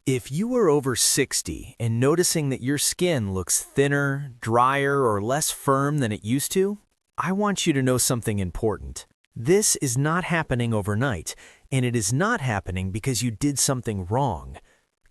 If you are over 60 and noticing that your skin looks thinner, drier, or less firm than it used to, I want you to know something important. This is not happening overnight, and it is not happening because you did something wrong.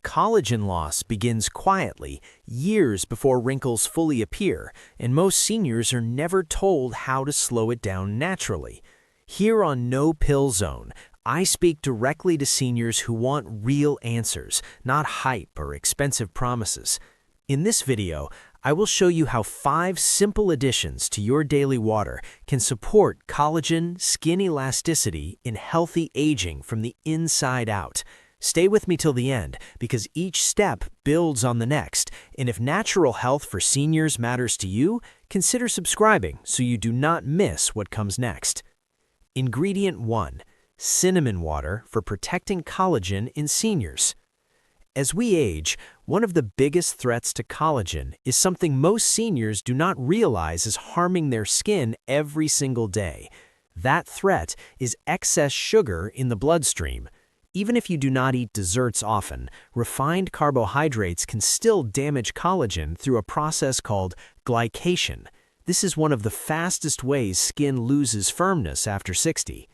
Collagen loss begins quietly, years before wrinkles fully appear, and most seniors are never told how to slow it down naturally. Here on No Pill Zone, I speak directly to seniors who want real answers, not hype or expensive promises. In this video, I will show you how 5 simple additions to your daily water can support collagen, skin elasticity, and healthy aging from the inside out. Stay with me till the end, because each step builds on the next, and if natural health for seniors matters to you, consider subscribing so you do not miss what comes next. Ingredient 1. Cinnamon water for protecting collagen in seniors. As we age, one of the biggest threats to collagen is something most seniors do not realize is harming their skin every single day. That threat is excess sugar in the bloodstream. Even if you do not eat desserts often, refined carbohydrates can still damage collagen through a process called glycation. This is one of the fastest ways skin loses firmness after 60.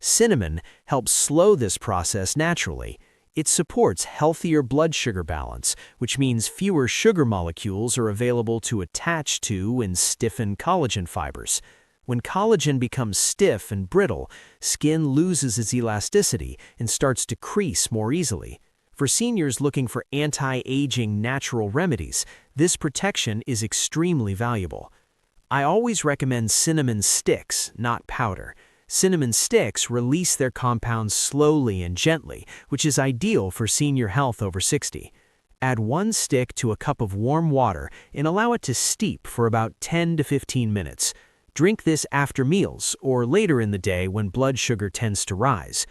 Cinnamon helps slow this process naturally. It supports healthier blood sugar balance, which means fewer sugar molecules are available to attach to and stiffen collagen fibers. When collagen becomes stiff and brittle, skin loses its elasticity and starts to crease more easily. For seniors looking for anti-aging natural remedies, this protection is extremely valuable. I always recommend cinnamon sticks, not powder. Cinnamon sticks release their compounds slowly and gently, which is ideal for senior health over 60. Add 1 stick to a cup of warm water and allow it to steep for about 10 to 15 minutes. Drink this after meals or later in the day when blood sugar tends to rise.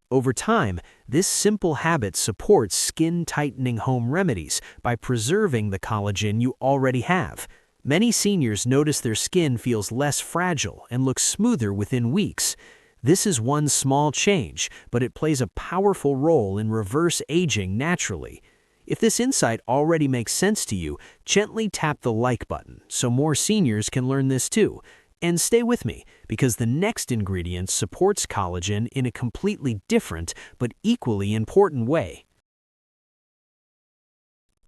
Over time, this simple habit supports skin-tightening home remedies by preserving the collagen you already have. Many seniors notice their skin feels less fragile and looks smoother within weeks. This is one small change, but it plays a powerful role in reverse aging naturally. If this insight already makes sense to you, gently tap the like button so more seniors can learn this too. And stay with me, because the next ingredient supports collagen in a completely different but equally important way.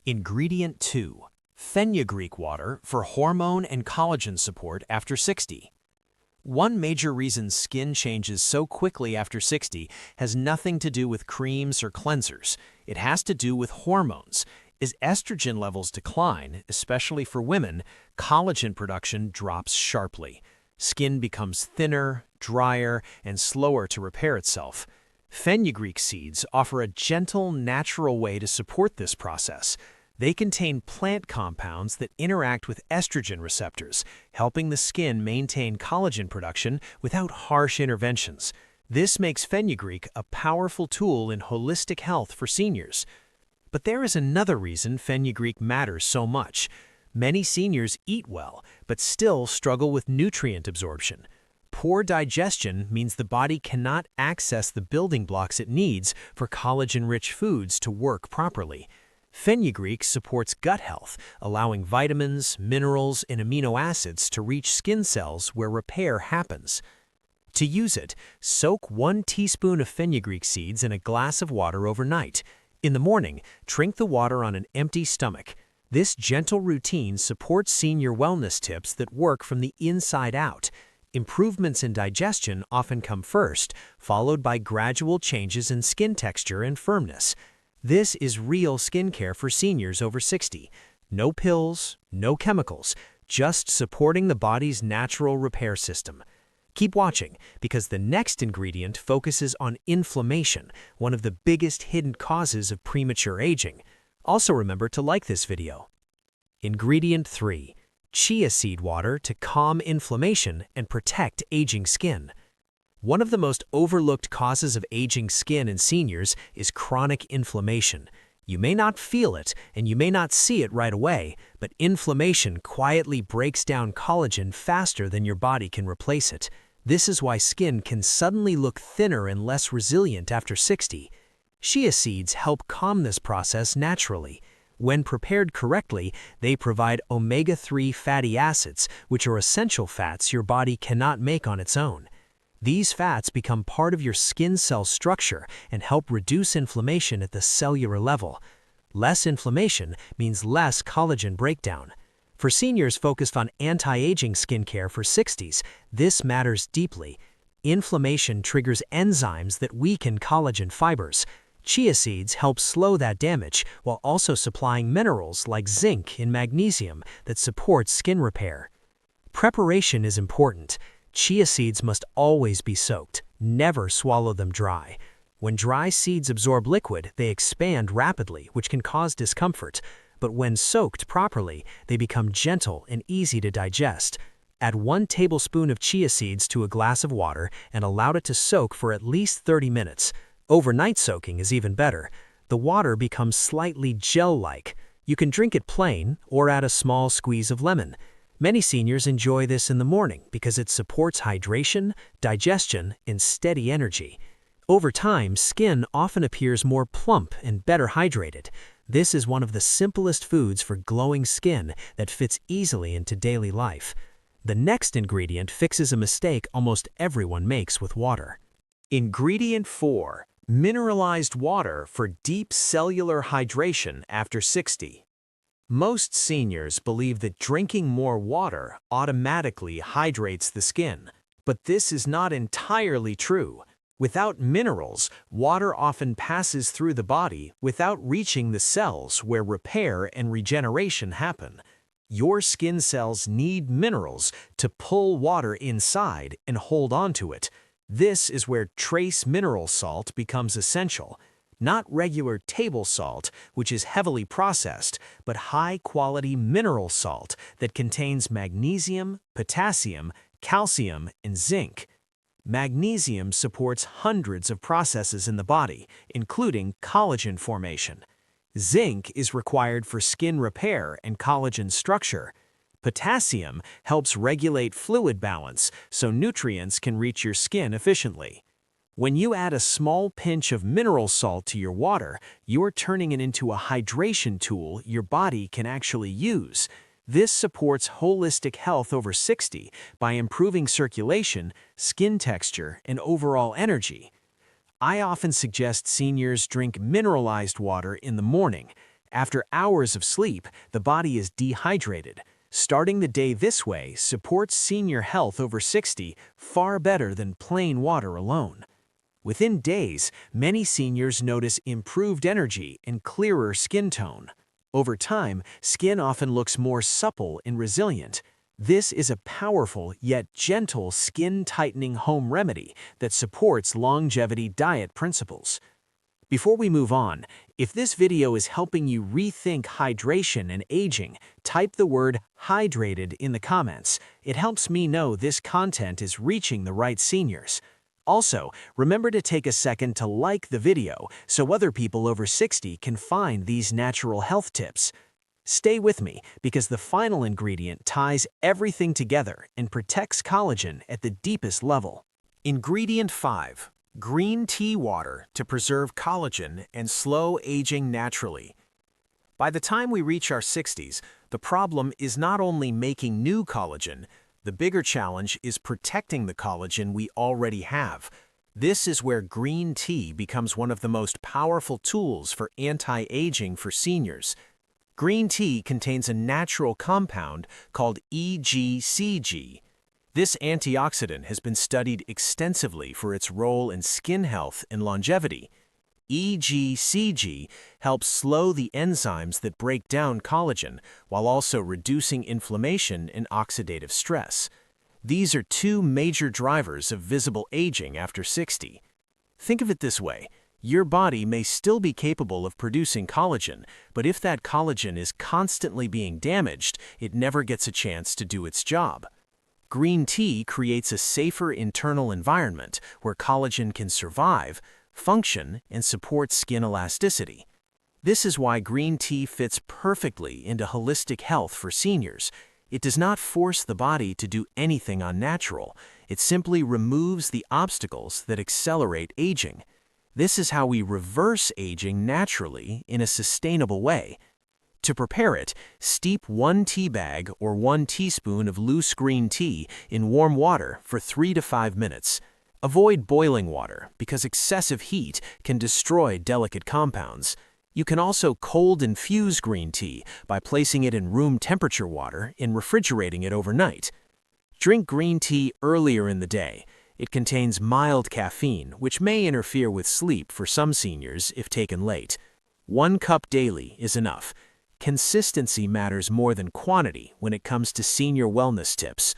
Ingredient 2. Fenugreek water for hormone and collagen support after 60. One major reason skin changes so quickly after 60 has nothing to do with creams or cleansers. It has to do with hormones. As estrogen levels decline, especially for women, collagen production drops sharply. Skin becomes thinner, drier, and slower to repair itself. Fenugreek seeds offer a gentle, natural way to support this process. They contain plant compounds that interact with estrogen receptors, helping the skin maintain collagen production without harsh interventions. This makes fenugreek a powerful tool in holistic health for seniors. But there is another reason fenugreek matters so much. Many seniors eat well, but still struggle with nutrient absorption. Poor digestion means the body cannot access the building blocks it needs for collagen-rich foods to work properly. Fenugreek supports gut health, allowing vitamins, minerals, and amino acids to reach skin cells where repair happens. To use it, soak 1 teaspoon of fenugreek seeds in a glass of water overnight. In the morning, drink the water on an empty stomach. This gentle routine supports senior wellness tips that work from the inside out. Improvements in digestion often come first, followed by gradual changes in skin texture and firmness. This is real skincare for seniors over 60. No pills, no chemicals, just supporting the body's natural repair system. Keep watching, because the next ingredient focuses on inflammation, one of the biggest hidden causes of premature aging. Also remember to like this video. Ingredient 3. Chia seed water to calm inflammation and protect aging skin. One of the most overlooked causes of aging skin in seniors is chronic inflammation. You may not feel it and you may not see it right away, but inflammation quietly breaks down collagen faster than your body can replace it. This is why skin can suddenly look thinner and less resilient after 60. Chia seeds help calm this process naturally. When prepared correctly, they provide omega-3 fatty acids, which are essential fats your body cannot make on its own. These fats become part of your skin cell structure and help reduce inflammation at the cellular level. Less inflammation means less collagen breakdown. For seniors focused on anti-aging skincare for 60s, this matters deeply. Inflammation triggers enzymes that weaken collagen fibers. Chia seeds help slow that damage while also supplying minerals like zinc and magnesium that support skin repair. Preparation is important. Chia seeds must always be soaked. Never swallow them dry. When dry seeds absorb liquid, they expand rapidly, which can cause discomfort. But when soaked properly, they become gentle and easy to digest. Add 1 tablespoon of chia seeds to a glass of water and allow it to soak for at least 30 minutes. Overnight soaking is even better. The water becomes slightly gel-like. You can drink it plain or add a small squeeze of lemon. Many seniors enjoy this in the morning because it supports hydration, digestion, and steady energy. Over time, skin often appears more plump and better hydrated. This is one of the simplest foods for glowing skin that fits easily into daily life. The next ingredient fixes a mistake almost everyone makes with water. Ingredient 4. Mineralized water for deep cellular hydration after 60. Most seniors believe that drinking more water automatically hydrates the skin, but this is not entirely true. Without minerals, water often passes through the body without reaching the cells where repair and regeneration happen. Your skin cells need minerals to pull water inside and hold onto it. This is where trace mineral salt becomes essential. Not regular table salt, which is heavily processed, but high-quality mineral salt that contains magnesium, potassium, calcium, and zinc. Magnesium supports hundreds of processes in the body, including collagen formation. Zinc is required for skin repair and collagen structure. Potassium helps regulate fluid balance so nutrients can reach your skin efficiently. When you add a small pinch of mineral salt to your water, you're turning it into a hydration tool your body can actually use. This supports holistic health over 60 by improving circulation, skin texture, and overall energy. I often suggest seniors drink mineralized water in the morning. After hours of sleep, the body is dehydrated. Starting the day this way supports senior health over 60 far better than plain water alone. Within days, many seniors notice improved energy and clearer skin tone. Over time, skin often looks more supple and resilient. This is a powerful yet gentle skin-tightening home remedy that supports longevity diet principles. Before we move on, if this video is helping you rethink hydration and aging, type the word hydrated in the comments. It helps me know this content is reaching the right seniors. Also, remember to take a second to like the video so other people over 60 can find these natural health tips. Stay with me because the final ingredient ties everything together and protects collagen at the deepest level. Ingredient 5. Green tea water to preserve collagen and slow aging naturally. By the time we reach our 60s, the problem is not only making new collagen. The bigger challenge is protecting the collagen we already have. This is where green tea becomes one of the most powerful tools for anti-aging for seniors. Green tea contains a natural compound called EGCG. This antioxidant has been studied extensively for its role in skin health and longevity. EGCG helps slow the enzymes that break down collagen while also reducing inflammation and oxidative stress. These are two major drivers of visible aging after 60. Think of it this way. Your body may still be capable of producing collagen, but if that collagen is constantly being damaged, it never gets a chance to do its job. Green tea creates a safer internal environment where collagen can survive, function, and support skin elasticity. This is why green tea fits perfectly into holistic health for seniors. It does not force the body to do anything unnatural. It simply removes the obstacles that accelerate aging. This is how we reverse aging naturally in a sustainable way. To prepare it, steep 1 tea bag or 1 teaspoon of loose green tea in warm water for 3 to 5 minutes. Avoid boiling water because excessive heat can destroy delicate compounds. You can also cold infuse green tea by placing it in room temperature water and refrigerating it overnight. Drink green tea earlier in the day. It contains mild caffeine, which may interfere with sleep for some seniors if taken late. 1 cup daily is enough. Consistency matters more than quantity when it comes to senior wellness tips.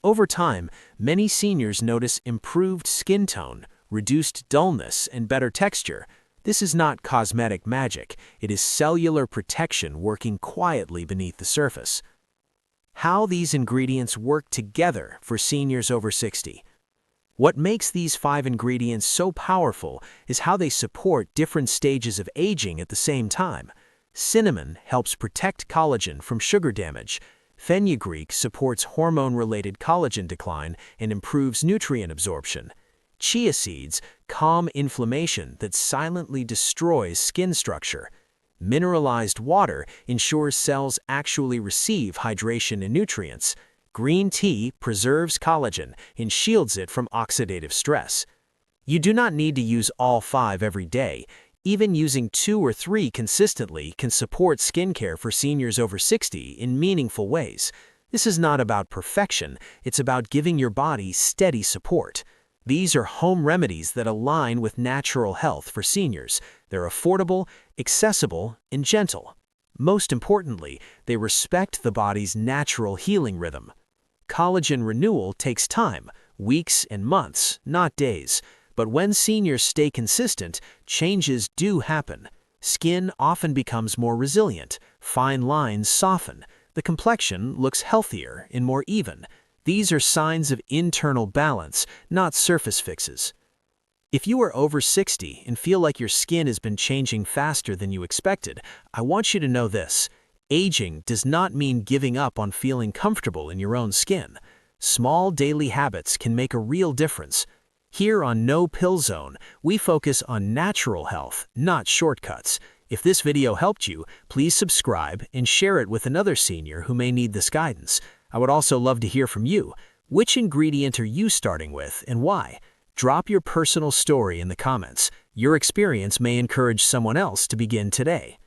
Over time, many seniors notice improved skin tone, reduced dullness, and better texture. This is not cosmetic magic, it is cellular protection working quietly beneath the surface. How these ingredients work together for seniors over 60. What makes these 5 ingredients so powerful is how they support different stages of aging at the same time. Cinnamon helps protect collagen from sugar damage. Fenugreek supports hormone-related collagen decline and improves nutrient absorption. Chia seeds calm inflammation that silently destroys skin structure. Mineralized water ensures cells actually receive hydration and nutrients. Green tea preserves collagen and shields it from oxidative stress. You do not need to use all 5 every day. Even using 2 or 3 consistently can support skincare for seniors over 60 in meaningful ways. This is not about perfection, it's about giving your body steady support. These are home remedies that align with natural health for seniors. They're affordable, accessible, and gentle. Most importantly, they respect the body's natural healing rhythm. Collagen renewal takes time, weeks and months, not days. But when seniors stay consistent, changes do happen. Skin often becomes more resilient, fine lines soften, the complexion looks healthier and more even. These are signs of internal balance, not surface fixes. If you are over 60 and feel like your skin has been changing faster than you expected, I want you to know this. Aging does not mean giving up on feeling comfortable in your own skin. Small daily habits can make a real difference. Here on No Pill Zone, we focus on natural health, not shortcuts. If this video helped you, please subscribe and share it with another senior who may need this guidance. I would also love to hear from you. Which ingredient are you starting with and why? Drop your personal story in the comments. Your experience may encourage someone else to begin today.